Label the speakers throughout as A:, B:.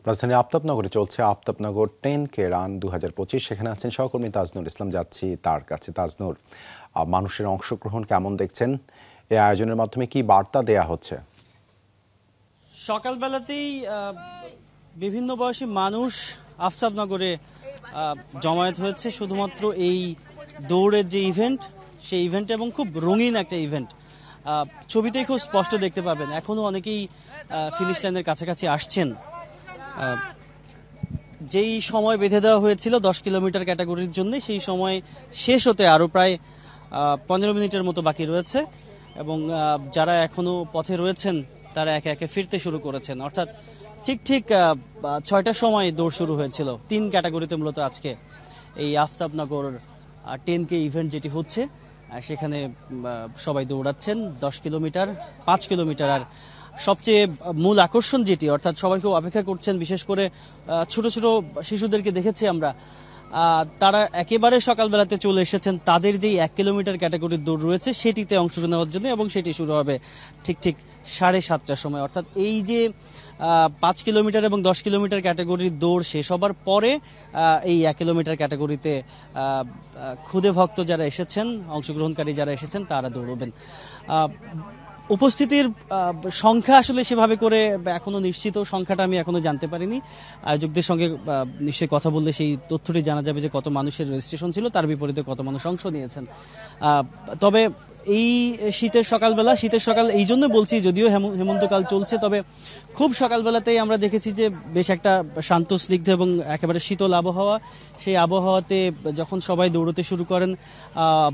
A: রাজধানী আফতাবনগরে চলছে Aftabnagar 10K run 2025। সেখানে আছেন সহকর্মী তাজনুর ইসলাম। যাচ্ছি তার কাছে। তাজনুর, মানুষের অংশগ্রহণ কেমন দেখছেন? এই আয়োজনের মাধ্যমে কি বার্তা দেয়া হচ্ছে?
B: সকালবেলাতেই বিভিন্ন বয়সী মানুষ আফতাবনগরে জমায়েত হয়েছে শুধুমাত্র এই দৌড়ের যে ইভেন্ট, সেই ইভেন্ট এবং খুব রঙিন একটা ইভেন্ট। ছবিতেই খুব স্পষ্ট দেখতে পাবেন, এখনো অনেকেই ফিনিশ লাইনের কাছাকাছি আসছেন। যেই সময় বেঁধে দেওয়া হয়েছিল 10 কিলোমিটার ক্যাটাগরির জন্য, সেই সময় শেষ হতে আরও প্রায় 15 মিনিটের মতো বাকি রয়েছে এবং যারা এখনো পথে রয়েছেন তারা একে একে ফিরতে শুরু করেছেন। অর্থাৎ ঠিক 6টার সময় দৌড় শুরু হয়েছিল। 3 ক্যাটাগরিতে মূলত আজকে এই আফতাবনগর 10K ইভেন্ট যেটি হচ্ছে, সেখানে সবাই দৌড়াচ্ছেন 10 কিলোমিটার, 5 কিলোমিটার। আর সবচেয়ে মূল আকর্ষণ যেটি, অর্থাৎ সবাই খুব অপেক্ষা করছেন, বিশেষ করে ছোট ছোট শিশুদেরকে দেখেছি আমরা, তারা একেবারে সকালবেলাতে চলে এসেছেন তাদের যেই 1 কিলোমিটার ক্যাটাগরির দৌড় রয়েছে সেটিতে অংশ নেওয়ার জন্য, এবং সেটি শুরু হবে ঠিক 7:30টার সময়। অর্থাৎ এই যে 5 কিলোমিটার এবং 10 কিলোমিটার ক্যাটাগরির দৌড় শেষ হবার পরে এই 1 কিলোমিটার ক্যাটাগরিতে খুদে ভক্ত যারা এসেছেন, অংশগ্রহণকারী যারা এসেছেন, তারা দৌড়বেন। উপস্থিতির সংখ্যা আসলে সেভাবে করে এখনো নিশ্চিত সংখ্যাটা আমি এখনো জানতে পারিনি। আয়োজকদের সঙ্গে নিশ্চয়ই কথা বললে সেই তথ্যটি জানা যাবে যে কত মানুষের রেজিস্ট্রেশন ছিল, তার বিপরীতে কত মানুষ অংশ নিয়েছেন। তবে এই শীতের সকাল এই জন্য বলছি, যদিও হেমন্তকাল চলছে, তবে খুব সকালবেলাতেই আমরা দেখেছি যে বেশ একটা শান্ত, স্নিগ্ধ এবং একেবারে শীতল আবহাওয়া। সেই আবহাওয়াতে যখন সবাই দৌড়তে শুরু করেন,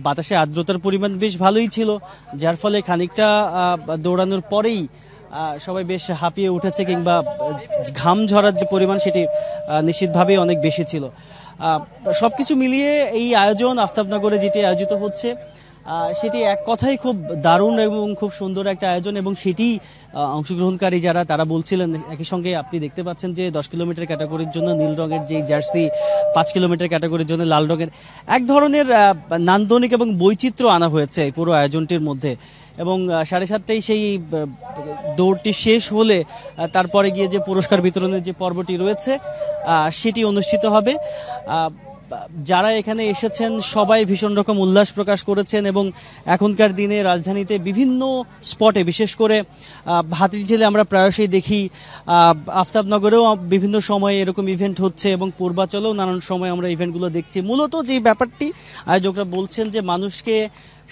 B: বাতাসে আর্দ্রতার পরিমাণ বেশ ভালোই ছিল, যার ফলে খানিকটা দৌড়ানোর পরেই সবাই বেশ হাঁপিয়ে উঠেছে, কিংবা ঘাম ঝরার যে পরিমাণ সেটি নিশ্চিতভাবেই অনেক বেশি ছিল। সবকিছু মিলিয়ে এই আয়োজন আফতাবনগরে যেটি আয়োজিত হচ্ছে, সেটি এক কথাই খুব দারুণ এবং খুব সুন্দর একটা আয়োজন। এবং সেটি অংশগ্রহণকারী যারা, তারা বলছিলেন। একই সঙ্গে আপনি দেখতে পাচ্ছেন যে 10 কিলোমিটার ক্যাটাগরির জন্য নীল রঙের যে জার্সি, 5 কিলোমিটার ক্যাটাগরির জন্য লাল রঙের, এক ধরনের নান্দনিক এবং বৈচিত্র্য আনা হয়েছে এই পুরো আয়োজনটির মধ্যে। এবং 7:30টায় সেই দৌড়টি শেষ হলে তারপরে গিয়ে যে পুরস্কার বিতরণের যে পর্বটি রয়েছে সেটি অনুষ্ঠিত হবে। যারা এখানে এসেছেন সবাই ভীষণ রকম উল্লাস প্রকাশ করেছেন, এবং এখনকার দিনে রাজধানীতে বিভিন্ন স্পটে, বিশেষ করে হাতিরঝিলে আমরা প্রায়শই দেখি, আফতাবনগরেও বিভিন্ন সময়ে এরকম ইভেন্ট হচ্ছে, এবং পূর্বাচলেও নানান সময় আমরা ইভেন্টগুলো দেখছি। মূলত যে ব্যাপারটি আয়োজকরা বলছেন যে মানুষকে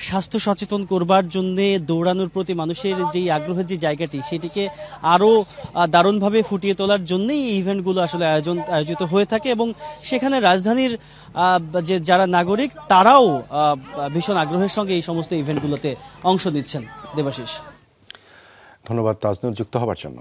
B: স্বাস্থ্য সচেতন করবার জন্য দৌড়ানোর প্রতি মানুষের যেই আগ্রহের যে জায়গাটি, সেটিকে আরও দারুণভাবে ফুটিয়ে তোলার জন্যই এই ইভেন্টগুলো আসলে আয়োজিত হয়ে থাকে। এবং সেখানে রাজধানীর যে যারা নাগরিক, তারাও ভীষণ আগ্রহের সঙ্গে এই সমস্ত ইভেন্টগুলোতে অংশ নিচ্ছেন। দেবাশিস,
A: ধন্যবাদ তাজনুর যুক্ত হবার জন্য।